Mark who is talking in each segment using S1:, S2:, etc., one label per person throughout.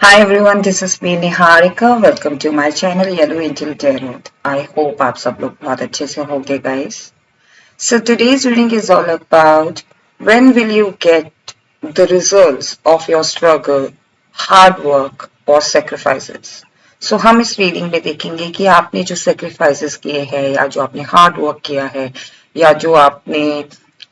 S1: Hi everyone, this is me Niharika. Welcome to my channel Yellow Angel Tarot. I hope आप सब लोग बहुत अच्छे से होंगे guys. So today's reading is all about when will you get the results of your struggle, hard work or sacrifices. So हम इस reading में देखेंगे कि आपने जो sacrifices किए हैं या जो आपने hard work किया है या जो आपने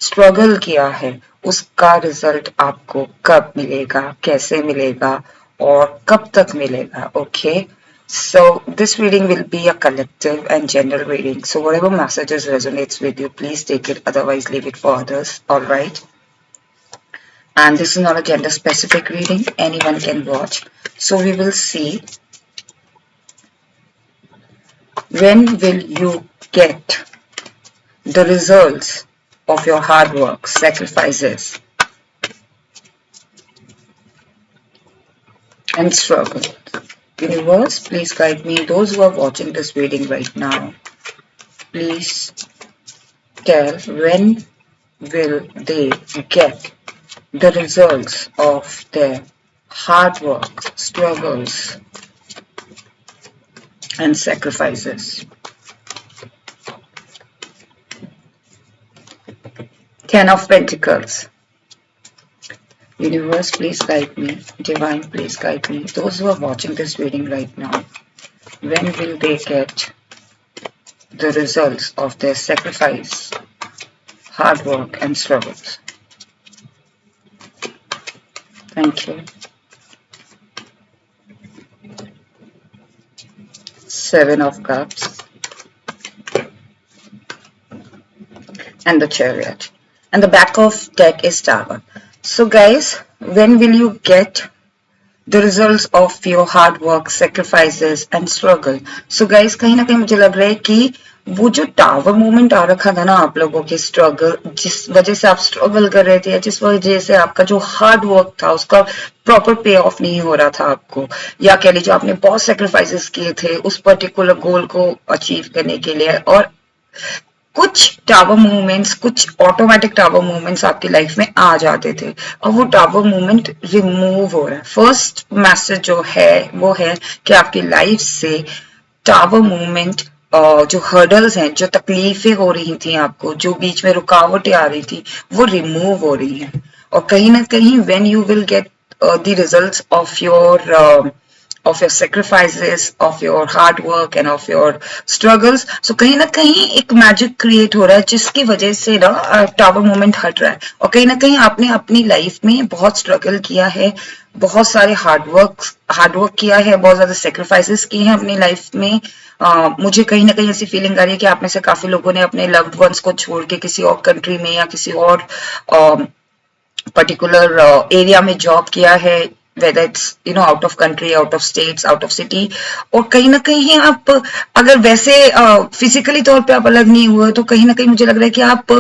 S1: struggle किया है उसका result आपको कब मिलेगा, कैसे मिलेगा और कब तक मिलेगा. Okay, so this reading will be a collective and general reading. So whatever messages resonates with you, please take it. Otherwise, leave it for others. All right. And this is not a gender specific reading. Anyone can watch. So we will see when will you get the results of your hard work, sacrifices, and struggle. Universe, please guide me. Those who are watching this reading right now, please tell when will they get the results of their hard work, struggles, and sacrifices. 10 of Pentacles. Universe, please guide me. Divine, please guide me. Those who are watching this reading right now, when will they get the results of their sacrifice, hard work, and struggles? Thank you. 7 of Cups. And the Chariot. And the back of deck is Tower. So guys, when will you get the results of your hard work, sacrifices and struggle? So guys, कहीं ना कहीं मुझे लग रहा है कि वो जो टावर मोमेंट आ रखा था ना आप लोगों के स्ट्रगल, जिस वजह से आप स्ट्रगल कर रहे थे, जिस वजह से आपका जो हार्ड वर्क था उसका प्रॉपर पे ऑफ नहीं हो रहा था आपको, या कह लीजिए आपने बहुत सेक्रीफाइसेस किए थे उस पर्टिकुलर गोल को अचीव करने के लिए, और कुछ टावर मूवमेंट्स, कुछ ऑटोमेटिक टावर मूवमेंट्स आपकी लाइफ में आ जाते थे और वो टावर मूवमेंट रिमूव हो रहा है. फर्स्ट मैसेज जो है वो है कि आपकी लाइफ से टावर मूवमेंट, जो हर्डल्स हैं, जो तकलीफें हो रही थी आपको, जो बीच में रुकावटें आ रही थी, वो रिमूव हो रही हैं. और कहीं ना कहीं when you will get the results of your sacrifices, of your hard work and of your struggles. So कहीं ना कहीं एक मैजिक क्रिएट हो रहा है जिसकी वजह से ना टावर मोमेंट हट रहा है, और कहीं ना कहीं आपने अपनी लाइफ में बहुत स्ट्रगल किया है, बहुत सारे हार्ड वर्क किया है, बहुत ज्यादा सेक्रीफाइसेस किए हैं अपनी लाइफ में. मुझे कहीं ना कहीं ऐसी फीलिंग आ रही है कि आप में से काफी लोगों ने अपने लव्ड वंस को छोड़ के किसी और कंट्री में या किसी और पर्टिकुलर एरिया में जॉब किया है, whether it's out of country, out of states, out of city. और कहीं ना कहीं आप अगर वैसे फिजिकली तौर पे आप अलग नहीं हुए तो कहीं ना कहीं मुझे लग रहा है कि आप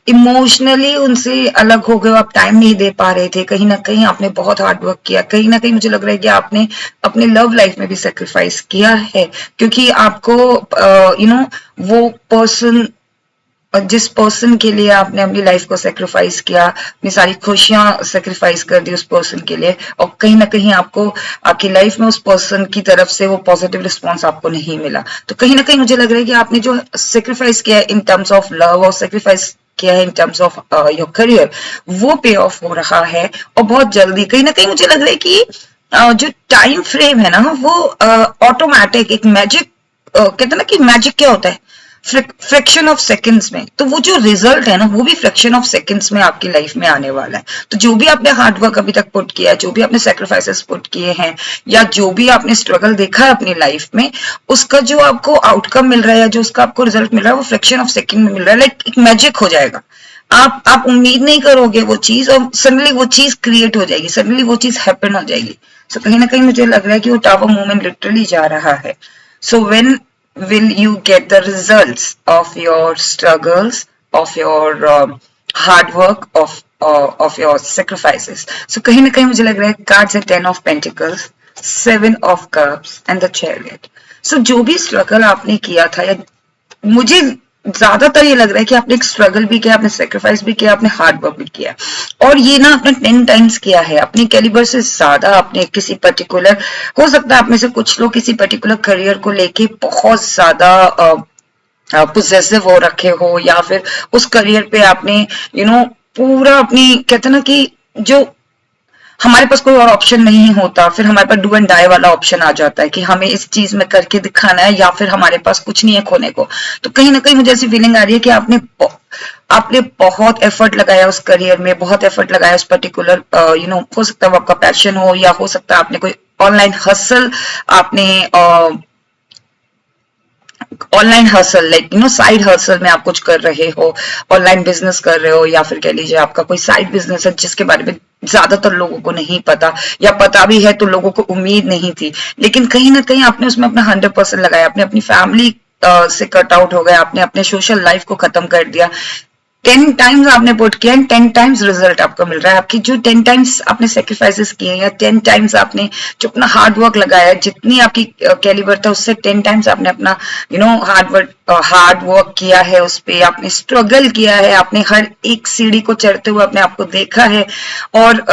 S1: इमोशनली उनसे अलग हो गए, आप टाइम नहीं दे पा रहे थे. कहीं ना कहीं आपने बहुत हार्ड वर्क किया, कहीं ना कहीं मुझे लग रहा है कि आपने अपने लव लाइफ में भी सेक्रीफाइस किया है, क्योंकि आपको वो पर्सन, जिस पर्सन के लिए आपने अपनी लाइफ को सेक्रीफाइस किया, अपनी सारी खुशियां सेक्रीफाइस कर दी उस पर्सन के लिए, और कहीं ना कहीं आपको आपकी लाइफ में उस पर्सन की तरफ से वो पॉजिटिव रिस्पॉन्स आपको नहीं मिला. तो कहीं ना कहीं मुझे लग रहा है कि आपने जो सेक्रीफाइस किया है इन टर्म्स ऑफ लव और सेक्रीफाइस किया है in terms of your career, वो पे ऑफ हो रहा है. और बहुत जल्दी कहीं ना कहीं मुझे लग रहा है कि जो टाइम फ्रेम है ना वो ऑटोमेटिक एक मैजिक, कहते हैं ना कि मैजिक क्या होता है, फ्रैक्शन ऑफ सेकंड्स में. तो वो जो रिजल्ट है ना वो भी फ्रैक्शन ऑफ सेकंड्स में आपकी लाइफ में आने वाला है. तो जो भी आपने हार्ड वर्क अभी तक पुट किया है, जो भी आपने सेक्रीफाइसेस पुट किए हैं, या जो भी आपने स्ट्रगल देखा है अपनी लाइफ में, उसका जो आपको आउटकम मिल रहा है या जो उसका आपको रिजल्ट मिल रहा है वो फ्रैक्शन ऑफ सेकंड में मिल रहा है. लाइक एक मैजिक हो जाएगा. आप उम्मीद नहीं करोगे वो चीज, और सडनली वो चीज क्रिएट हो जाएगी, सडनली वो चीज हैपन हो जाएगी. सो कहीं ना कहीं मुझे लग रहा है कि वो टावर मूवमेंट लिटरली जा रहा है. So when will you get the results of your struggles, of your hard work, of your sacrifices? So कहीं ना कहीं मुझे लग रहा है cards है 10 of Pentacles, 7 of Cups and the Chariot. So जो भी struggle आपने किया था, या मुझे ज्यादातर ये लग रहा है कि आपने एक स्ट्रगल भी किया, आपने सेक्रीफाइस भी किया, आपने हार्ड वर्क भी किया, और ये ना आपने 10 टाइम्स किया है, अपने कैलिबर से ज्यादा आपने किसी पर्टिकुलर, हो सकता है आप में से कुछ लोग किसी पर्टिकुलर करियर को लेके बहुत ज्यादा पोजेसिव हो रखे हो, या फिर उस करियर पे आपने पूरा अपनी, कहते ना कि जो हमारे पास कोई और ऑप्शन नहीं होता, फिर हमारे पास डू एंड डाई वाला ऑप्शन आ जाता है कि हमें इस चीज में करके दिखाना है, या फिर हमारे पास कुछ नहीं है खोने को। तो कहीं ना कहीं मुझे ऐसी फीलिंग आ रही है कि आपने बहुत एफर्ट लगाया उस करियर में, बहुत एफर्ट लगाया उस पर्टिकुलर हो सकता है वो आपका पैशन हो, या हो सकता है आपने कोई ऑनलाइन हसल, आपने online hustle like side hustle में आप कुछ कर रहे हो, ऑनलाइन बिजनेस कर रहे हो, या फिर कह लीजिए आपका कोई साइड बिजनेस है जिसके बारे में ज्यादातर लोगों को नहीं पता, या पता भी है तो लोगों को उम्मीद नहीं थी, लेकिन कहीं ना कहीं आपने उसमें अपना 100% लगाया, आपने अपनी फैमिली से कट आउट हो गए, आपने अपने सोशल लाइफ को खत्म कर दिया, 10 टाइम्स आपने पुट किया एंड 10 टाइम्स रिजल्ट आपको मिल रहा है। आपकी जो 10 टाइम्स आपने सेक्रीफाइसेस किए, या 10 टाइम्स आपने जो अपना हार्ड वर्क लगाया, जितनी आपकी कैलिबर था उससे 10 टाइम्स आपने अपना हार्ड वर्क किया है, उस पे आपने स्ट्रगल किया है, आपने हर एक सीढ़ी को चढ़ते हुए अपने आप को देखा है। और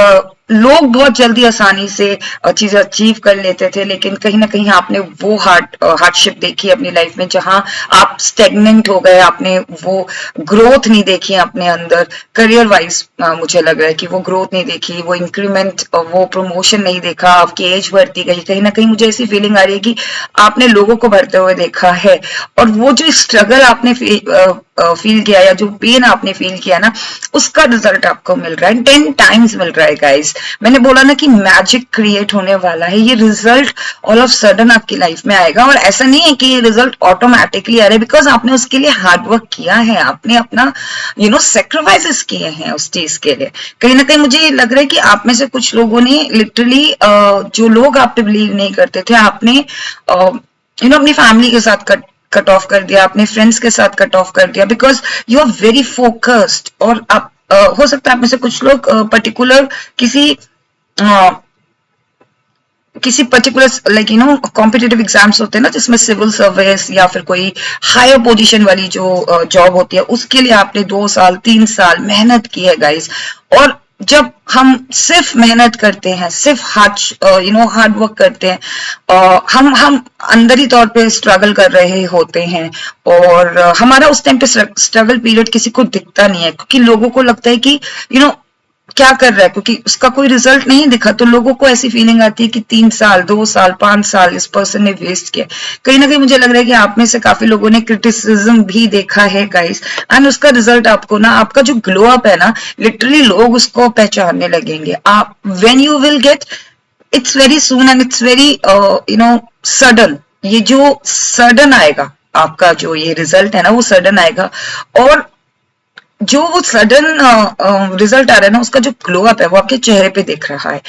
S1: लोग बहुत जल्दी आसानी से चीजें अचीव कर लेते थे, लेकिन कहीं ना कहीं आपने वो हार्डशिप देखी अपनी लाइफ में, जहां आप स्टेगनेंट हो गए, आपने वो ग्रोथ नहीं देखी अपने अंदर करियर वाइज। मुझे लग रहा है कि वो ग्रोथ नहीं देखी, वो इंक्रीमेंट, वो प्रमोशन नहीं देखा, आपकी एज बढ़ती गई, कहीं ना कहीं मुझे ऐसी फीलिंग आ रही है कि आपने लोगों को बढ़ते हुए देखा है, और वो जो स्ट्रगल आपने फील किया, या जो पेन आपने फील किया ना, उसका रिजल्ट आपको मिल रहा है, 10 टाइम्स मिल रहा है गाइस। मैंने बोला ना कि मैजिक क्रिएट होने वाला है, ये रिजल्ट ऑल ऑफ सडन आपकी लाइफ में आएगा, और ऐसा नहीं है कि ये रिजल्ट ऑटोमेटिकली आ रहा है, बिकॉज आपने उसके लिए हार्ड वर्क किया है, आपने अपना सेक्रीफाइसेस किए हैं उस चीज के लिए। कहीं ना कहीं मुझे लग रहा है कि आप में से कुछ लोगों ने लिटरली, जो लोग आप पे बिलीव नहीं करते थे, आपने अपनी फैमिली के साथ कट ऑफ कर दिया, अपने फ्रेंड्स के साथ कट ऑफ कर दिया, because you are very focused. और आप हो सकता है आप में से कुछ लोग पर्टिकुलर किसी पर्टिकुलर कॉम्पिटिटिव एग्जाम्स होते हैं ना, जिसमें सिविल सर्विस या फिर कोई हायर पोजीशन वाली जो जॉब होती है, उसके लिए आपने 2 साल 3 साल मेहनत की है गाइस। और जब हम सिर्फ मेहनत करते हैं, सिर्फ हार्ड वर्क करते हैं, हम अंदरी तौर पे स्ट्रगल कर रहे होते हैं, और हमारा उस टाइम पे स्ट्रगल पीरियड किसी को दिखता नहीं है, क्योंकि लोगों को लगता है कि क्या कर रहा है, क्योंकि उसका कोई रिजल्ट नहीं दिखा, तो लोगों को ऐसी फीलिंग आती है कि 3 साल 2 साल 5 साल इस पर्सन ने वेस्ट किया। कहीं ना कहीं मुझे लग रहा है कि आप में से काफी लोगों ने क्रिटिसिज्म भी देखा है गाइस, एंड उसका रिजल्ट आपको ना, आपका जो ग्लो अप है ना, लिटरली लोग उसको पहचानने लगेंगे। आप when you will gate, it's very soon and it's very sudden, ये जो सडन आएगा, आपका जो ये रिजल्ट है ना, वो सडन आएगा, और जो वो सडन रिजल्ट आ रहा है ना, उसका जो ग्लो अप है वो आपके चेहरे पे दिख रहा है,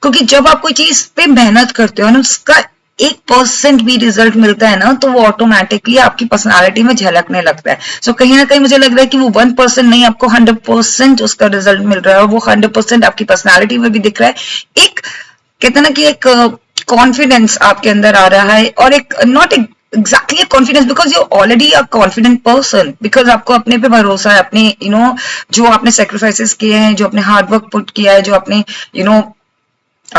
S1: क्योंकि जब आप कोई चीज पे मेहनत करते हो ना, उसका 1% भी रिजल्ट मिलता है ना, तो वो ऑटोमेटिकली आपकी पर्सनालिटी में झलकने लगता है। सो कहीं ना कहीं मुझे लग रहा है कि वो 1% नहीं, आपको 100% उसका रिजल्ट मिल रहा है, और वो 100% आपकी पर्सनालिटी में भी दिख रहा है। एक कहते हैं ना कि एक कॉन्फिडेंस आपके अंदर आ रहा है, और एक not exactly a confidence, because you're already a confident person, because आपको अपने पे भरोसा है, अपने जो आपने सेक्रीफाइसेस किए हैं, जो आपने हार्ड वर्क पुट किया है, जो आपने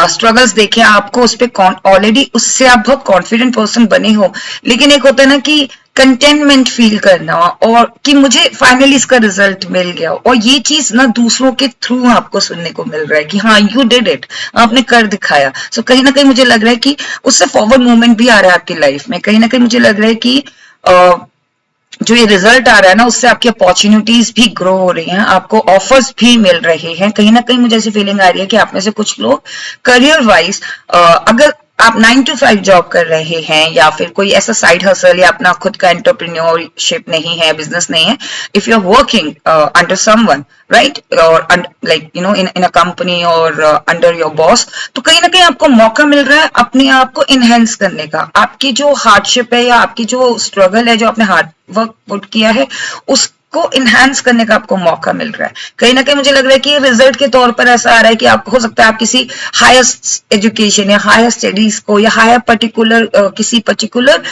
S1: स्ट्रगल्स देखे, आपको उस पे ऑलरेडी, उससे आप बहुत कॉन्फिडेंट पर्सन बने हो। लेकिन एक होता है ना कि कंटेनमेंट फील करना, और कि मुझे फाइनली इसका रिजल्ट मिल गया, और ये चीज ना दूसरों के थ्रू आपको सुनने को मिल रहा है कि हाँ यू डिड इट, आपने कर दिखाया। सो कहीं ना कहीं मुझे लग रहा है कि उससे फॉरवर्ड मूवमेंट भी आ रहा है आपकी लाइफ में। कहीं ना कहीं मुझे लग रहा है कि जो ये रिजल्ट आ रहा है ना, उससे आपकी अपॉर्चुनिटीज भी ग्रो हो रही हैं, आपको ऑफर्स भी मिल रहे हैं। कहीं ना कहीं मुझे ऐसी फीलिंग आ रही है कि आप में से कुछ लोग करियर वाइज, अगर आप 9 to 5 जॉब कर रहे हैं, या फिर कोई ऐसा साइड हसल या अपना खुद का एंटरप्रेन्योरशिप नहीं है, बिजनेस नहीं है, if you are working under someone, right, और लाइक इन अ कंपनी और अंडर योर बॉस, तो कहीं ना कहीं आपको मौका मिल रहा है अपने आप को इनहेंस करने का। आपकी जो हार्डशिप है, या आपकी जो स्ट्रगल है, जो आपने हार्ड वर्क पुट किया है, उस को इनहेंस करने का आपको मौका मिल रहा है। कहीं ना कहीं मुझे लग रहा है कि रिजल्ट के तौर पर ऐसा आ रहा है कि आप, हो सकता है आप किसी हायर एजुकेशन या हायर स्टडीज को, या हायर पर्टिकुलर किसी पर्टिकुलर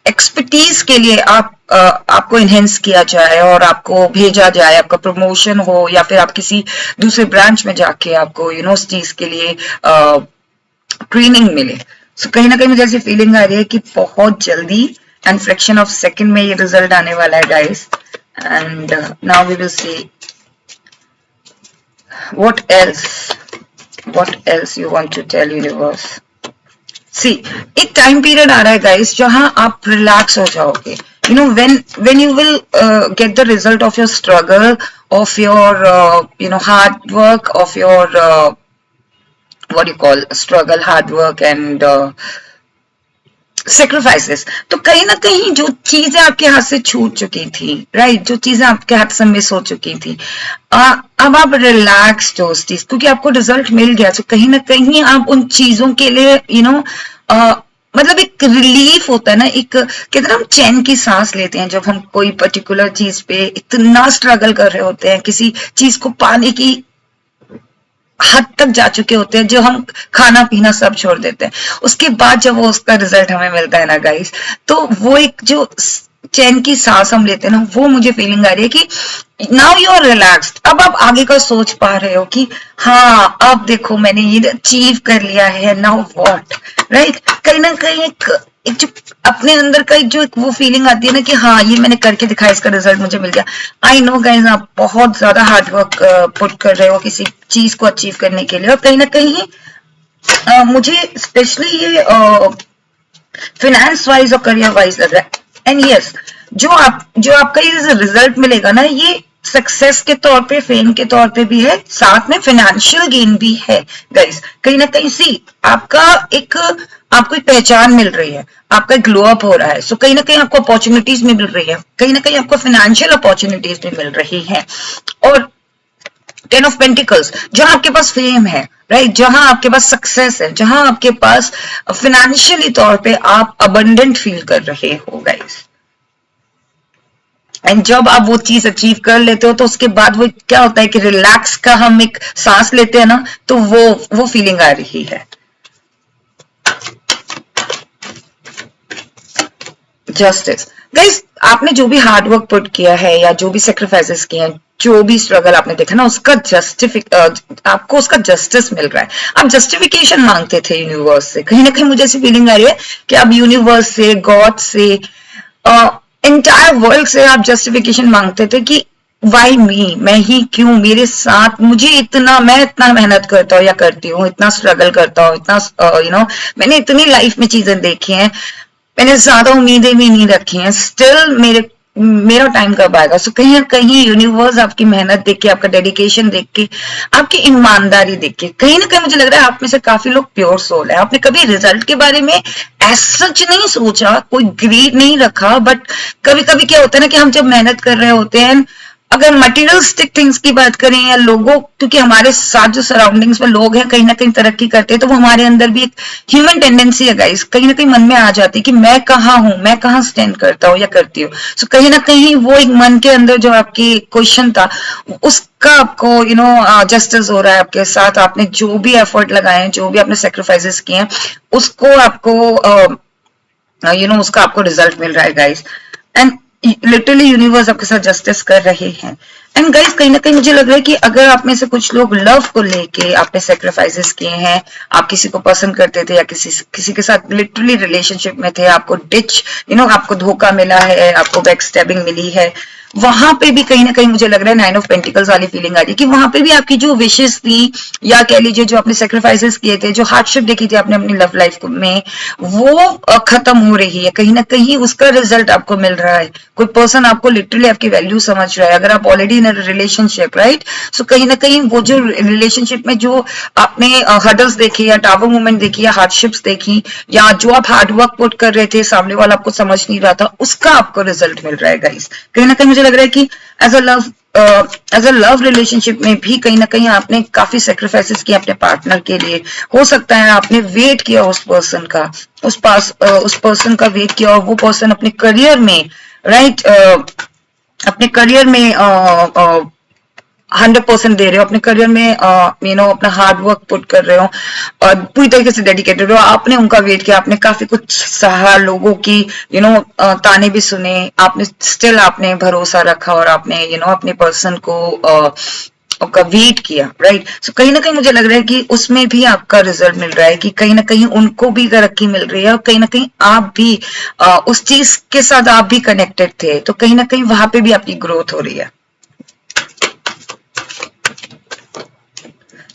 S1: एक्सपर्टीज के लिए आपको इनहेंस किया जाए और आपको भेजा जाए, आपका प्रमोशन हो या फिर आप किसी दूसरे ब्रांच में जाके आपको उस चीज के लिए ट्रेनिंग मिले। सो कहीं ना कहीं मुझे ऐसी फीलिंग आ रही है कि बहुत जल्दी एंड फ्रैक्शन ऑफ सेकंड में ये रिजल्ट आने वाला है guys. And now we will see what else you want to tell universe। See एक टाइम पीरियड आ रहा है गाइस जहां आप रिलैक्स हो जाओगे। when you will get the result of your struggle, of your hard work, of your what you call struggle, hard work and sacrifices. तो कहीं ना कहीं जो चीजें आपके हाथ से छूट चुकी थी, राइट, जो चीजें आपके हाथ से मिस हो चुकी थी, अब आप रिलैक्स हो उस चीज, क्योंकि आपको रिजल्ट मिल गया। तो कहीं ना कहीं आप उन चीजों के लिए मतलब एक रिलीफ होता है ना, एक कहते हैं हम चैन की सांस लेते हैं जब हम कोई पर्टिकुलर चीज पे इतना स्ट्रगल कर रहे होते हैं, किसी चीज को पाने की हद तक जा चुके होते हैं, जो हम खाना पीना सब छोड़ देते हैं। उसके बाद जब वो उसका रिजल्ट हमें मिलता है ना गाइस, तो वो एक जो चैन की सांस हम लेते हैं ना, वो मुझे फीलिंग आ रही है कि नाउ यू आर रिलैक्स्ड। अब आप आगे का सोच पा रहे हो कि हाँ अब देखो मैंने ये अचीव कर लिया है, नाउ व्हाट, राइट। कहीं ना कहीं एक जो अपने अंदर का एक जो एक वो फीलिंग आती है ना कि हाँ ये मैंने करके दिखाया, इसका रिजल्ट मुझे मिल गया। आई नो गाइस आप बहुत ज्यादा हार्ड वर्क पुट कर रहे हो किसी चीज को अचीव करने के लिए, और कहीं ना कहीं मुझे स्पेशली ये फाइनेंस वाइज और करियर वाइज लग रहा है। एंड यस, जो आपका ये रिजल्ट मिलेगा ना, ये सक्सेस के तौर पे, फेम के तौर पे भी है, साथ में फाइनेंशियल गेन भी है गाइस। कहीं ना कहीं सी आपको एक पहचान मिल रही है, आपका ग्लो अप हो रहा है। सो कहीं ना कहीं आपको अपॉर्चुनिटीज भी मिल रही है, कहीं ना कहीं आपको फाइनेंशियल अपॉर्चुनिटीज भी मिल रही है। और 10 ऑफ पेंटिकल्स, जहां आपके पास फेम है, राइट, जहां आपके पास सक्सेस है, जहां आपके पास फाइनेंशियली तौर पे आप अबंडेंट फील कर रहे हो गाइस। एंड जब आप वो चीज अचीव कर लेते हो तो उसके बाद वो क्या होता है कि रिलैक्स का हम एक सांस लेते हैं ना, तो वो फीलिंग आ रही है। जस्टिस गाइस, आपने जो भी हार्ड वर्क पुट किया है या जो भी सेक्रीफाइसेस किए हैं, जो भी स्ट्रगल आपने देखा ना, उसका आपको उसका जस्टिस मिल रहा है। आप जस्टिफिकेशन मांगते थे यूनिवर्स से, कहीं ना कहीं मुझे ऐसी फीलिंग आ रही है कि आप यूनिवर्स से, गॉड से, एंटायर वर्ल्ड से आप जस्टिफिकेशन मांगते थे कि वाई मी, मैं ही क्यों, मेरे साथ मैं इतना मेहनत करता हूँ या करती हूँ, इतना स्ट्रगल करता हूँ, इतना मैंने इतनी लाइफ में चीजें देखी हैं, मैंने ज्यादा उम्मीदें भी नहीं रखी हैं, स्टिल मेरा टाइम कब आएगा। सो कहीं ना कहीं यूनिवर्स आपकी मेहनत देख के, आपका डेडिकेशन देख के, आपकी ईमानदारी देख के, कहीं ना कहीं मुझे लग रहा है आप में से काफी लोग प्योर सोल है। आपने कभी रिजल्ट के बारे में एज सच नहीं सोचा, कोई ग्रीड नहीं रखा, बट कभी कभी क्या होता है ना कि हम जब मेहनत कर रहे होते हैं, अगर मटेरियलिस्टिक थिंग्स की बात करें या लोगों, क्योंकि हमारे साथ जो सराउंडिंग्स में लोग हैं कहीं ना कहीं तरक्की करते हैं, तो वो हमारे अंदर भी एक ह्यूमन टेंडेंसी है गाइस, कहीं ना कहीं मन में आ जाती है कि मैं कहाँ हूं, मैं कहाँ स्टैंड करता हूँ या करती हूँ। सो कहीं ना कहीं वो एक मन के अंदर जो आपकी क्वेश्चन था, उसका आपको जस्टिस हो रहा है आपके साथ। आपने जो भी एफर्ट लगाए हैं, जो भी आपने सेक्रीफाइसेस किए हैं, उसको आपको उसका आपको रिजल्ट मिल रहा है गाइस। एंड लिटरली यूनिवर्स आपके साथ जस्टिस कर रहे हैं। एंड गाइस कहीं ना कहीं मुझे लग रहा है कि अगर आप में से कुछ लोग लव को लेके आपने सेक्रीफाइसेस किए हैं, आप किसी को पसंद करते थे या किसी के साथ लिटरली रिलेशनशिप में थे, आपको आपको धोखा मिला है, आपको बैक स्टैबिंग मिली है, वहां पे भी कहीं ना कहीं मुझे लग रहा है 9 ऑफ पेंटिकल्स वाली फीलिंग आ रही है कि वहां पे भी आपकी जो विशेष थी, या कह लीजिए जो आपने सेक्रीफाइसेस किए थे, जो हार्डशिप देखी थी आपने अपनी लव लाइफ में, वो खत्म हो रही है। कहीं ना कहीं उसका रिजल्ट आपको मिल रहा है। कोई पर्सन आपको लिटरली आपकी वैल्यू समझ रहा है, अगर आप ऑलरेडी इन रिलेशनशिप, राइट। सो कहीं ना कहीं वो जो रिलेशनशिप में जो आपने हर्डल्स देखे या टावर मूवमेंट देखी या हार्डशिप्स देखी, या जो आप हार्डवर्क पुट कर रहे थे, सामने वाला आपको समझ नहीं रहा था, उसका आपको रिजल्ट मिल रहा है गाइस। कहीं ना कहीं मुझे लग रहा है कि एज अ लव रिलेशनशिप में भी कहीं ना कहीं आपने काफी सेक्रीफाइसेस किए अपने पार्टनर के लिए। हो सकता है आपने वेट किया उस पर्सन का, उस पर्सन का वेट किया, और वो पर्सन अपने करियर में, राइट, अपने करियर में 100% दे रहे हो अपने करियर में, अपना हार्ड वर्क पुट कर रहे हो और पूरी तरीके से डेडिकेटेड हो, आपने उनका वेट किया, आपने काफी कुछ सहा, लोगों की ताने भी सुने, आपने स्टिल आपने भरोसा रखा और आपने अपने पर्सन को का वेट किया, राइट। सो कहीं ना कहीं मुझे लग रहा है कि उसमें भी आपका रिजल्ट मिल रहा है कि कहीं ना कहीं उनको भी तरक्की मिल रही है और कहीं ना कहीं आप भी उस चीज के साथ आप भी कनेक्टेड थे, तो कहीं ना कहीं वहां पे भी आपकी ग्रोथ हो रही है।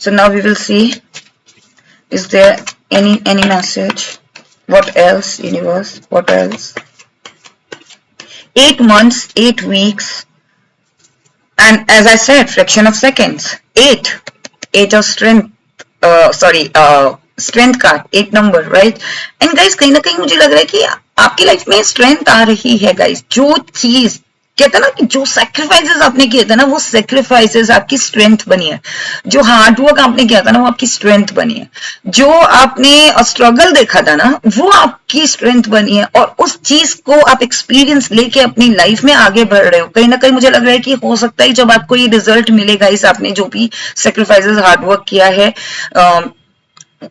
S1: So now we will see, is there any message? What else, universe? What else? 8 months, 8 weeks, and as I said, fraction of seconds. 8 of strength. Strength का 8 नंबर, राइट। एंड गाइस कहीं ना कहीं मुझे लग रहा है कि आपकी लाइफ में स्ट्रेंथ आ रही है गाइस। जो चीज कहते हैं ना कि जो सैक्रिफाइसेस आपने किए थे ना, वो सैक्रिफाइसेस आपकी स्ट्रेंथ बनी है। जो हार्डवर्क आपने किया था ना, वो आपकी स्ट्रेंथ बनी है। जो आपने स्ट्रगल देखा था ना, वो आपकी स्ट्रेंथ बनी है। और उस चीज को आप एक्सपीरियंस लेके अपनी लाइफ में आगे बढ़ रहे हो। कहीं ना कहीं मुझे लग रहा है कि हो सकता है जब आपको ये रिजल्ट मिलेगा, इस आपने जो भी सैक्रिफाइसेस हार्डवर्क किया है,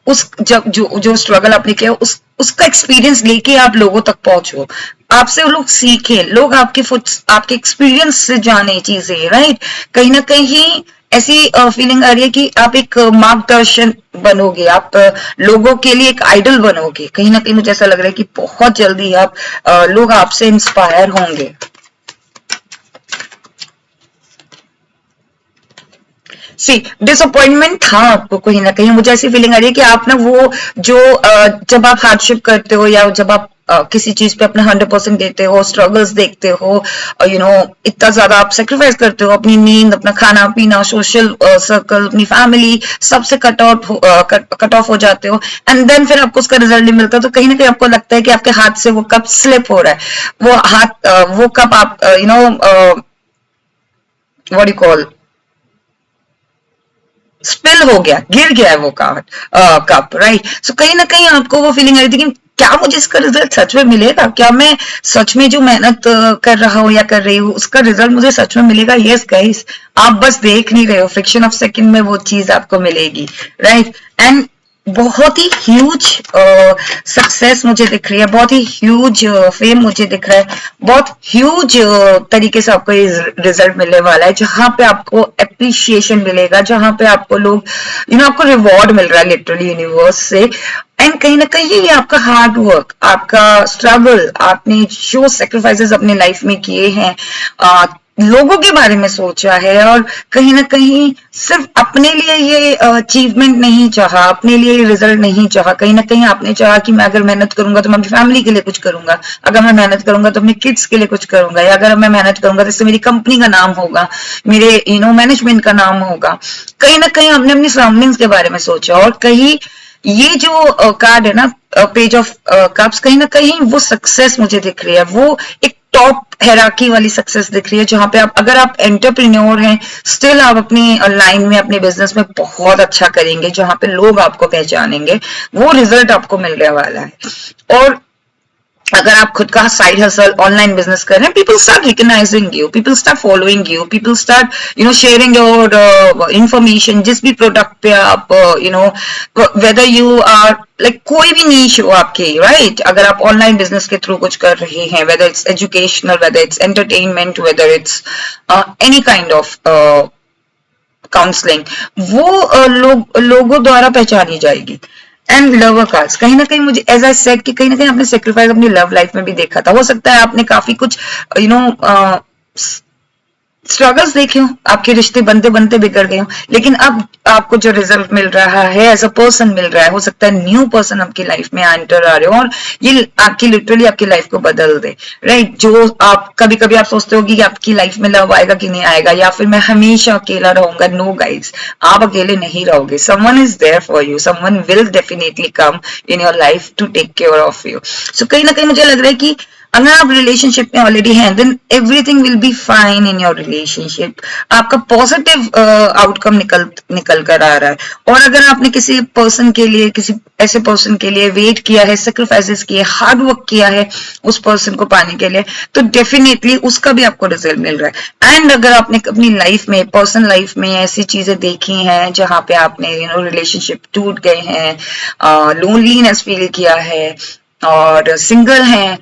S1: उस जब जो स्ट्रगल आपने किया, उसका एक्सपीरियंस लेके आप लोगों तक पहुंचो, आपसे लोग सीखे, लोग आपके एक्सपीरियंस से जाने चीजें, राइट। कहीं ना कहीं ऐसी फीलिंग आ रही है कि आप एक मार्गदर्शन बनोगे, आप लोगों के लिए एक आइडल बनोगे। कहीं ना कहीं मुझे ऐसा लग रहा है कि बहुत जल्दी आप लोग आपसे इंस्पायर होंगे। सी डिसअपॉइंटमेंट था आपको, कहीं ना कहीं मुझे ऐसी फीलिंग आ रही है कि आप ना वो जो जब आप हार्डशिप करते हो या जब आप किसी चीज पे अपना 100% देते हो, स्ट्रगल्स देखते हो, इतना ज्यादा आप सेक्रीफाइस करते हो, अपनी नींद, अपना खाना पीना, सोशल सर्कल, अपनी फैमिली, सबसे कट ऑफ हो जाते हो, एंड देन फिर आपको उसका रिजल्ट नहीं मिलता, तो कहीं ना कहीं आपको लगता है कि आपके हाथ से वो कब स्लिप हो रहा है, वो हाथ वो कब आप व्हाट यू कॉल स्पिल हो गया, गिर गया है वो कप, राइट। सो कहीं ना कहीं आपको वो फीलिंग आ रही थी कि क्या मुझे इसका रिजल्ट सच में मिलेगा, क्या मैं सच में जो मेहनत कर रहा हूँ या कर रही हूँ उसका रिजल्ट मुझे सच में मिलेगा। यस गाइस, आप बस देख नहीं रहे हो, फ्रिक्शन ऑफ सेकंड में वो चीज आपको मिलेगी, राइट। एंड बहुत ही ह्यूज सक्सेस मुझे दिख रही है, बहुत ही ह्यूज फेम मुझे दिख रहा है, बहुत ह्यूज तरीके से आपको रिजल्ट मिलने वाला है, जहां पे आपको एप्रिशिएशन मिलेगा, जहां पे आपको लोग आपको रिवॉर्ड मिल रहा है लिटरली यूनिवर्स से। एंड कहीं ना कहीं ये आपका हार्ड वर्क, आपका स्ट्रगल, आपने जो सेक्रीफाइसेस अपने लाइफ में किए हैं, लोगों के बारे में सोचा है, और कहीं ना कहीं सिर्फ अपने लिए ये अचीवमेंट नहीं चाहा, अपने लिए रिजल्ट नहीं चाहा, कहीं ना कहीं आपने चाहा कि मैं अगर मेहनत करूंगा तो मैं अपनी फैमिली के लिए कुछ करूंगा, अगर मैं मेहनत करूंगा तो अपने किड्स के लिए कुछ करूंगा, या अगर मैं मेहनत करूंगा तो इससे मेरी कंपनी का नाम होगा, मेरे मैनेजमेंट का नाम होगा। कहीं ना कहीं हमने अपनी सराउंडिंग्स के बारे में सोचा, और कहीं ये जो कार्ड है ना, पेज ऑफ कप्स, कहीं ना कहीं वो सक्सेस मुझे दिख रही है, वो एक टॉप हेराकी वाली सक्सेस दिख रही है, जहां पे आप, अगर आप एंटरप्रेन्योर हैं, स्टिल आप अपनी लाइन में, अपने बिजनेस में बहुत अच्छा करेंगे, जहां पे लोग आपको पहचानेंगे, वो रिजल्ट आपको मिलने वाला है। और अगर आप खुद का साइड हसल ऑनलाइन बिजनेस कर रहे हैं, people start recognising you, people start following you, people start sharing your information, जिस भी प्रोडक्ट पे आप वेदर यू आर लाइक कोई भी नीश हो आपकी, राइट। अगर आप ऑनलाइन बिजनेस के थ्रू कुछ कर रहे हैं, whether it's educational, whether it's entertainment, whether it's any kind of counselling, वो लोगों द्वारा पहचानी जाएगी। एंड लवर कार्ड्स, कहीं ना कहीं मुझे एज आई सेड कि कहीं ना कहीं आपने सेक्रीफाइस अपनी लव लाइफ में भी देखा था। हो सकता है आपने काफी कुछ स्ट्रगल्स देखे हो, आपके रिश्ते बनते बनते बिगड़ गए हो, लेकिन अब आपको जो रिजल्ट मिल रहा है एज अ पर्सन मिल रहा है, हो सकता है न्यू पर्सन आपकी लाइफ में एंटर आ रहे हो और ये आपकी लिटरली आपकी लाइफ को बदल दे, राइट। जो आप कभी कभी आप सोचते हो कि आपकी लाइफ में लव आएगा कि नहीं आएगा, या फिर मैं हमेशा अकेला रहूंगा। नो गाइज, आप अकेले नहीं रहोगे, someone is there for you, someone will definitely come in your life to take care of you. So कहीं ना कहीं मुझे लग रहा है कि अगर आप रिलेशनशिप में ऑलरेडी हैं then everything will be fine in your relationship, आपका पॉजिटिव आउटकम निकल कर आ रहा है। और अगर आपने किसी पर्सन के लिए, किसी ऐसे पर्सन के लिए वेट किया है, सेक्रीफाइसेस किए, हार्ड वर्क किया है उस पर्सन को पाने के लिए, तो डेफिनेटली उसका भी आपको रिजल्ट मिल रहा है। एंड अगर आपने अपनी लाइफ में, पर्सनल लाइफ में ऐसी चीजें देखी हैं जहां पे आपने रिलेशनशिप टूट गए हैं, लोनलीनेस फील किया है और सिंगल हैं,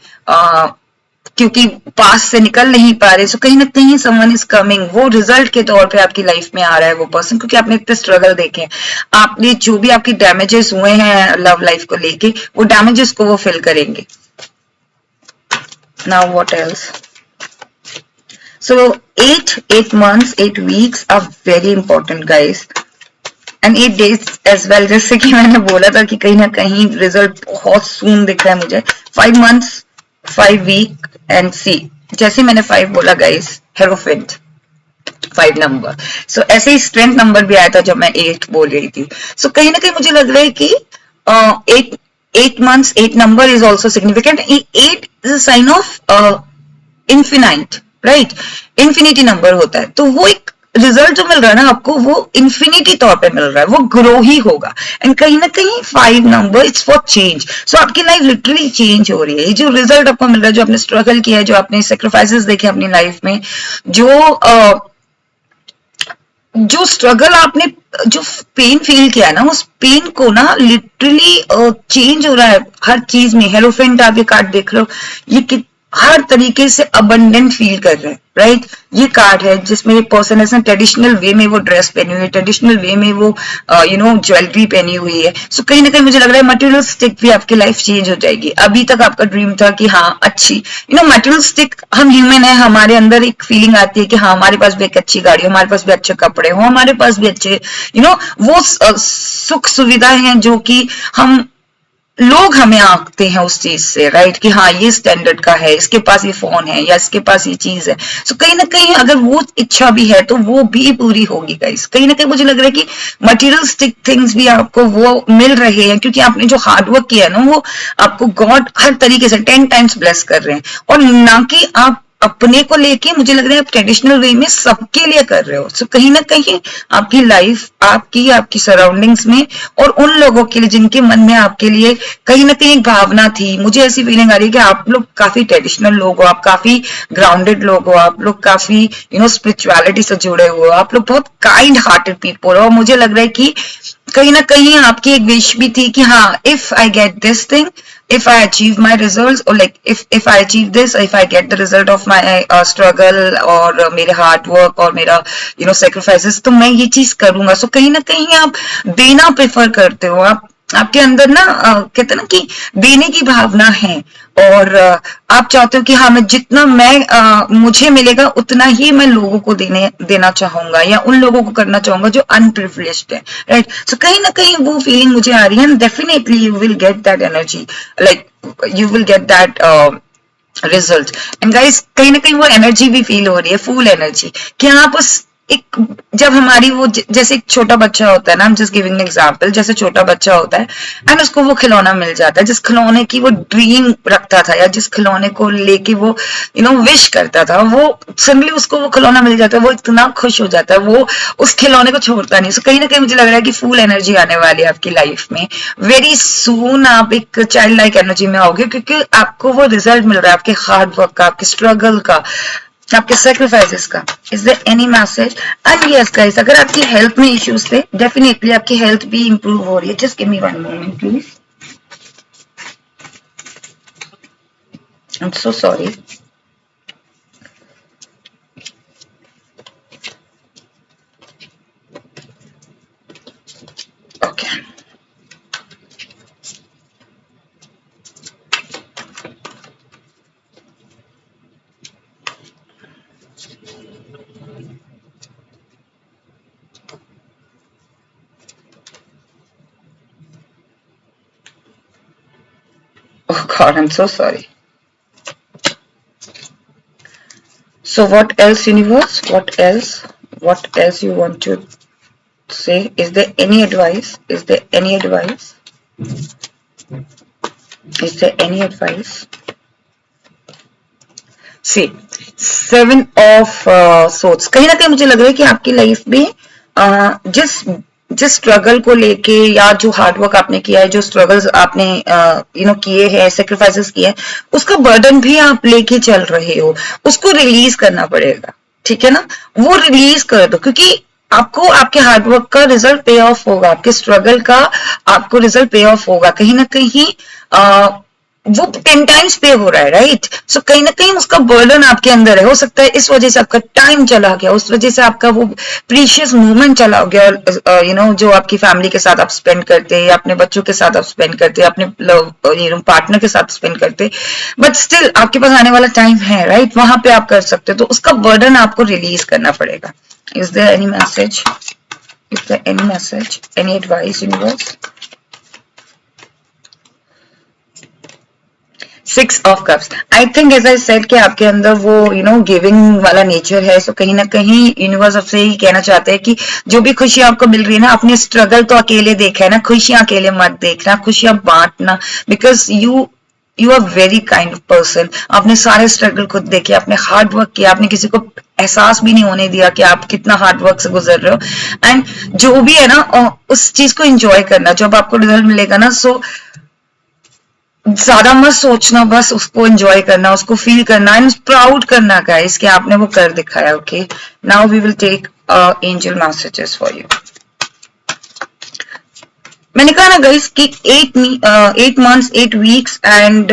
S1: क्योंकि पास से निकल नहीं पा रहे, सो कहीं ना कहीं समवन इज कमिंग, वो रिजल्ट के तौर पे आपकी लाइफ में आ रहा है वो पर्सन, क्योंकि आपने इतने स्ट्रगल देखे, आपने जो भी आपकी डैमेजेस हुए हैं लव लाइफ को लेके, वो डैमेजेस को वो फिल करेंगे। Now what else? So 8 months 8 weeks are very important guys, and 8 days as well. जैसे कि मैंने बोला था कि कहीं ना कहीं रिजल्ट बहुत सून दिख रहा है मुझे। 5 months 5 week एंड सी, जैसे मैंने 5 बोला गाइस, हेरोफेंट 5 नंबर। सो ऐसे ही स्ट्रेंथ नंबर भी आया था जब मैं 8 बोल रही थी। सो कहीं ना कहीं मुझे लग रहा है कि 8 months 8 number is also significant. 8 is a sign of infinite, right? Infinity number होता है, तो वो एक रिजल्ट जो मिल रहा है ना आपको, वो इन्फिनिटी तौर पे मिल रहा है, वो ग्रो ही होगा। एंड कहीं ना कहीं 5 नंबर इट्स फॉर चेंज। सो आपकी लाइफ लिटरली चेंज हो रही है। जो रिजल्ट आपको मिल रहा है, जो आपने स्ट्रगल किया है, जो आपने सेक्रीफाइसेस देखे अपनी लाइफ में, जो स्ट्रगल आपने, जो पेन फील किया ना, उस पेन को ना लिटरली चेंज हो रहा है हर चीज में। हेरोफेंट आप ये कार्ड देख लो, ये हर तरीके से अबंडेंट फील कर रहे हैं, राइट? ये कार्ड है जिसमें ये पर्सन है ट्रेडिशनल वे में वो ड्रेस पहनी हुई है, ट्रेडिशनल वे में वो ज्वेलरी पहनी हुई है। सो कहीं ना कहीं मुझे लग रहा है मटेरियलिस्टिक भी आपकी लाइफ चेंज हो जाएगी। अभी तक आपका ड्रीम था कि हाँ अच्छी मटेरियलिस्टिक, हम ह्यूमन है, हमारे अंदर एक फीलिंग आती है कि हाँ हमारे पास भी एक अच्छी गाड़ी हो, हमारे पास भी अच्छे कपड़े हो, हमारे पास भी अच्छे वो सुख सुविधा है जो कि हम लोग हमें आंकते हैं उस चीज से, राइट? कि हाँ ये स्टैंडर्ड का है, इसके पास ये फोन है या इसके पास ये चीज है। सो कहीं ना कहीं अगर वो इच्छा भी है तो वो भी पूरी होगी गाइस। कहीं ना कहीं मुझे लग रहा है कि मटेरियलिस्टिक थिंग्स भी आपको वो मिल रहे हैं, क्योंकि आपने जो हार्डवर्क किया है ना, वो आपको गॉड हर तरीके से 10 टाइम्स ब्लेस कर रहे हैं। और ना कि आप अपने को लेके, मुझे लग रहा है आप ट्रेडिशनल वे में सबके लिए कर रहे हो। सो कहीं ना कहीं आपकी लाइफ, आपकी सराउंडिंग्स में, और उन लोगों के लिए जिनके मन में आपके लिए कहीं ना कहीं एक भावना थी, मुझे ऐसी फीलिंग आ रही है कि आप लोग काफी ट्रेडिशनल लोग हो, आप काफी ग्राउंडेड लोग हो, आप लोग काफी स्पिरिचुअलिटी से जुड़े हुए हो, आप लोग बहुत काइंड हार्टेड पीपल हो। और मुझे लग रहा है कि कहीं ना कहीं आपकी एक विश भी थी कि हाँ, if I get this thing, if I achieve my results, or like if I achieve this, if I get the result of my struggle और मेरे hard work और मेरा sacrifices, तो मैं ये चीज करूंगा। सो कहीं ना कहीं आप देना प्रेफर करते हो, आपके अंदर ना कहते ना कि देने की भावना है, और आप चाहते हो कि हाँ मैं जितना मुझे मिलेगा उतना ही मैं लोगों को देना चाहूंगा, या उन लोगों को करना चाहूंगा जो अनप्रिविलेज्ड है, राइट? सो कहीं ना कहीं वो फीलिंग मुझे आ रही है, and definitely you will get that energy, like you will get that result. And guys कहीं ना कहीं वो एनर्जी भी फील हो रही है, फुल एनर्जी, कि आप उस एक, जब हमारी वो जैसे एक छोटा बच्चा होता है ना, जस्ट गिविंग एग्जांपल, जैसे छोटा बच्चा होता है एंड उसको वो खिलौना मिल जाता है, जिस खिलौने की वो ड्रीम रखता था, या जिस खिलौने को लेके वो विश करता था, वो सडनली उसको वो खिलौना मिल जाता है, वो इतना खुश हो जाता है, वो उस खिलौने को छोड़ता नहीं। सो कहीं ना कहीं मुझे लग रहा है कि फुल एनर्जी आने वाली है आपकी लाइफ में। वेरी सून आप एक चाइल्ड लाइक एनर्जी में आओगे, क्योंकि आपको वो रिजल्ट मिल रहा है आपके हार्ड वर्क का, आपके स्ट्रगल का, आपके सेक्रीफाइसेस का। Is there any message? And yes guys, अगर आपकी हेल्थ में इश्यूज थे, डेफिनेटली आपकी हेल्थ भी इंप्रूव हो रही है। Just give me one moment please. I am so sorry. Okay, oh god, I'm so sorry. So what else, universe? What else you want to say? Is there any advice? Is there any advice? See 7 of swords, कहीं ना कहीं मुझे लग रहा है कि आपकी life में जिस जिस स्ट्रगल को लेके या जो हार्डवर्क आपने किया है, जो स्ट्रगल्स आपने किए हैं, सेक्रीफाइसेस किए हैं, उसका बर्डन भी आप लेके चल रहे हो, उसको रिलीज करना पड़ेगा, ठीक है ना। वो रिलीज कर दो, क्योंकि आपको आपके हार्डवर्क का रिजल्ट पे ऑफ होगा, आपके स्ट्रगल का आपको रिजल्ट पे ऑफ होगा, कहीं ना कहीं वो 10 टाइम्स पे हो रहा है, राइट। सो कहीं ना कहीं उसका बर्डन आपके अंदर है, हो सकता है इस वजह से आपका टाइम चला गया, उस वजह से आपका वो प्रीशियस मोमेंट चला गया, जो आपकी फैमिली के साथ आप स्पेंड करते हैं, अपने बच्चों के साथ आप स्पेंड करते हैं, अपने पार्टनर के साथ स्पेंड करते, बट स्टिल आपके पास आने वाला टाइम है, राइट, वहां पे आप कर सकते हो, तो उसका बर्डन आपको रिलीज करना पड़ेगा। Is there any message, is there any message, any advice universe? 6 of cups, I think as I said कि आपके अंदर वो गिविंग वाला नेचर है, सो कहीं ना कहीं यूनिवर्स आपसे ही कहना चाहते हैं कि जो भी खुशी आपको मिल रही है ना, अपने स्ट्रगल तो अकेले देखा है ना, खुशियां अकेले मत देखना, खुशियां बांटना, because you are very kind of person. आपने सारे स्ट्रगल खुद देखे, आपने हार्ड वर्क किया, आपने किसी को एहसास भी नहीं होने दिया कि आप कितना हार्ड वर्क से गुजर रहे हो, एंड जो भी है ना उस चीज को एंजॉय करना, जब आपको रिजल्ट मिलेगा ना, सो ज्यादा मत सोचना, बस उसको एंजॉय करना, उसको फील करना एंड प्राउड करना गाइस कि आपने वो कर दिखाया। Okay, now we will take angel messages for you. मैंने कहा ना गाइस कि 8 months 8 weeks and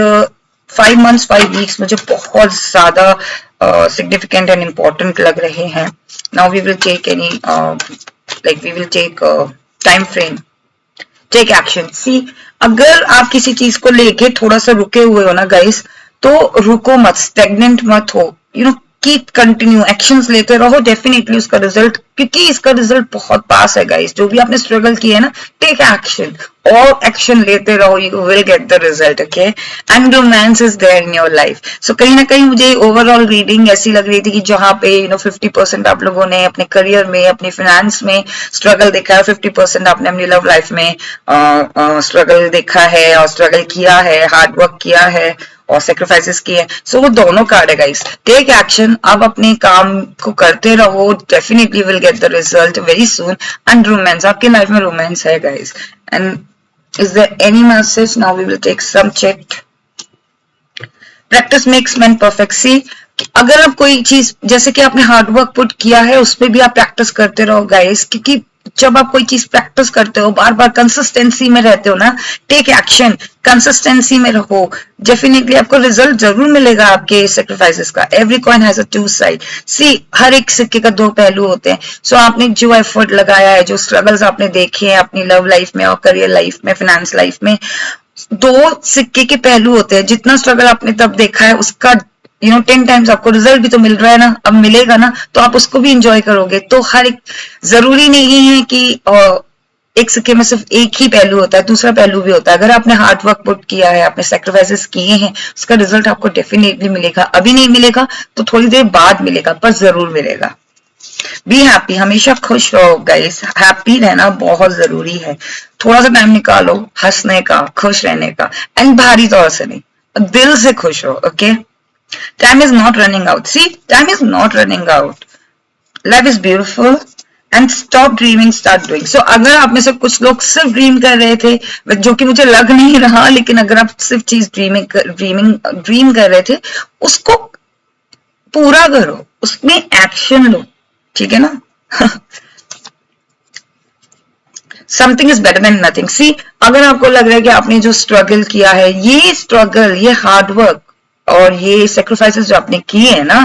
S1: 5 months 5 weeks मुझे बहुत ज्यादा सिग्निफिकेंट एंड इम्पोर्टेंट लग रहे हैं। Now we will take any we will take time frame, take action. See, अगर आप किसी चीज को लेके थोड़ा सा रुके हुए हो ना गाइस, तो रुको मत, स्टेगनेंट मत हो, कीप कंटिन्यू, एक्शंस लेते रहो, डेफिनेटली उसका रिजल्ट, क्योंकि इसका रिजल्ट बहुत पास है गाइस। जो भी आपने स्ट्रगल किया है ना, टेक एक्शन, और एक्शन लेते रहो, you will get the result. Okay, and romance is there in your life. So कहीं ना कहीं मुझे ओवरऑल रीडिंग ऐसी लग रही थी कि जहां पे 50% आप लोगों ने अपने करियर में, अपनी फाइनेंस में स्ट्रगल देखा है, 50% आपने अपनी लव लाइफ में स्ट्रगल देखा है और स्ट्रगल किया है, हार्ड वर्क किया है और सेक्रीफाइसेस किए। सो वो दोनों कार्ड है गाइस। टेक एक्शन, आप अपने काम को करते रहो, definitely will get the result very soon. And romance, आपके लाइफ में रोमांस है guys. And is there any message? Now we will take some check. Practice makes man perfect. See, अगर आप कोई चीज, जैसे कि आपने हार्डवर्क पुट किया है, उस पर भी आप प्रैक्टिस करते रहो गाइस, क्योंकि जब आप कोई चीज प्रैक्टिस करते हो, बार बार कंसिस्टेंसी में रहते हो ना, टेक एक्शन, कंसिस्टेंसी में रहो, डेफिनेटली आपको रिजल्ट जरूर मिलेगा आपके सेक्रीफाइसेस का। Every coin has a two side. See, हर एक सिक्के का 2 पहलू होते हैं। सो आपने जो एफर्ट लगाया है, जो स्ट्रगल्स आपने देखे हैं अपनी लव लाइफ में और करियर लाइफ में, फाइनेंस लाइफ में, 2 सिक्के के पहलू होते हैं। जितना स्ट्रगल आपने तब देखा है, उसका 10 टाइम्स आपको रिजल्ट भी तो मिल रहा है ना, अब मिलेगा ना, तो आप उसको भी इंजॉय करोगे। तो हर एक, जरूरी नहीं है कि एक सिक्के में सिर्फ एक ही पहलू होता है, दूसरा पहलू भी होता है। अगर आपने हार्ड वर्क पुट किया है, आपने सेक्रीफाइसेस किए हैं, उसका रिजल्ट आपको डेफिनेटली मिलेगा। अभी नहीं मिलेगा तो थोड़ी देर बाद मिलेगा, पर जरूर मिलेगा। बी हैप्पी, हमेशा खुश रहो गाइस, हैप्पी रहना बहुत जरूरी है। थोड़ा सा टाइम निकालो हंसने का, खुश रहने का, एंड भारी तौर से नहीं, दिल से खुश हो। Okay, time is not running out. See, time is not running out, life is beautiful and stop dreaming, start doing. So अगर आप में से कुछ लोग सिर्फ ड्रीम कर रहे थे, जो कि मुझे लग नहीं रहा, लेकिन अगर आप सिर्फ चीज ड्रीम कर रहे थे, उसको पूरा करो, उसमें एक्शन लो, ठीक है ना। Something is better than nothing. See, अगर आपको लग रहा है कि आपने जो स्ट्रगल किया है, ये स्ट्रगल, ये हार्डवर्क और ये सेक्रीफाइसेस जो आपने किए हैं ना,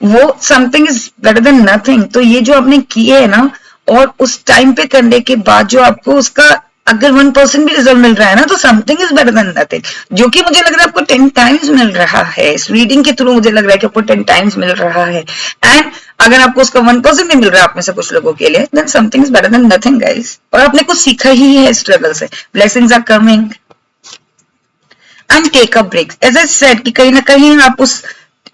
S1: वो something is better than nothing. तो ये जो आपने किए है ना, और उस टाइम पे करने के बाद जो आपको उसका अगर 1% भी रिजल्ट मिल रहा है ना, तो something is better than nothing, जो कि मुझे लग रहा है आपको 10 टाइम्स मिल रहा है। इस रीडिंग के थ्रू मुझे लग रहा है कि आपको 10 टाइम्स मिल रहा है। एंड अगर आपको उसका 1% भी मिल रहा है आप में से कुछ लोगों के लिए, then something is better than nothing guys. और आपने कुछ सीखा ही है स्ट्रगल से। Blessings are coming and take a break. As I said कि कहीं ना कहीं आप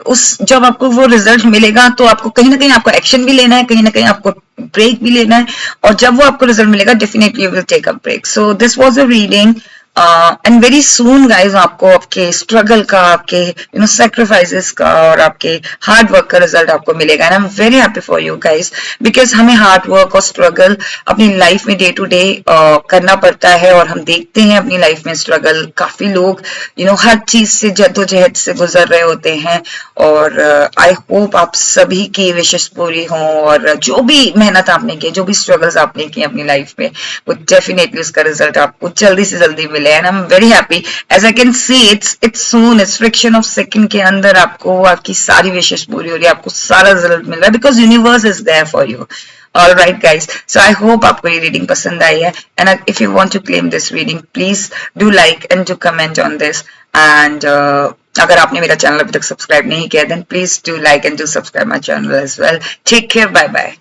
S1: उस जब आपको वो रिजल्ट मिलेगा, तो आपको कहीं ना कहीं आपको एक्शन भी लेना है, कहीं ना कहीं आपको ब्रेक भी लेना है, और जब वो आपको रिजल्ट मिलेगा, definitely you will take a break. So this was a reading and very soon guys आपको आपके स्ट्रगल का, आपके सेक्रीफाइसेस का और आपके हार्ड वर्क का रिजल्ट आपको मिलेगा। And I am very happy for you guys, because हमें हार्ड वर्क और स्ट्रगल अपनी लाइफ में डे टू डे करना पड़ता है, और हम देखते हैं अपनी लाइफ में स्ट्रगल, काफी लोग हर चीज से जद्दोजहद से गुजर रहे होते हैं। और आई होप आप सभी की विशेष पूरी हों, और जो भी मेहनत आपने की, जो भी स्ट्रगल्स आपने की अपनी लाइफ में, वो डेफिनेटली उसका रिजल्ट आपको जल्दी से जल्दी मिले। And I am very happy, as I can see it's soon, it's fraction of second के अंदर आपको आपकी सारी विशेष पूरी हो रही है, आपको सारा रिजल्ट मिल रहा है, because universe is there for you. All right, guys. So I hope आपको ये रीडिंग पसंद आई है, and if you want to claim this reading, please do like and do comment on this. And अगर आपने मेरा चैनल अभी तक subscribe नहीं किया, then please do like and do subscribe my channel as well. Take care. Bye bye.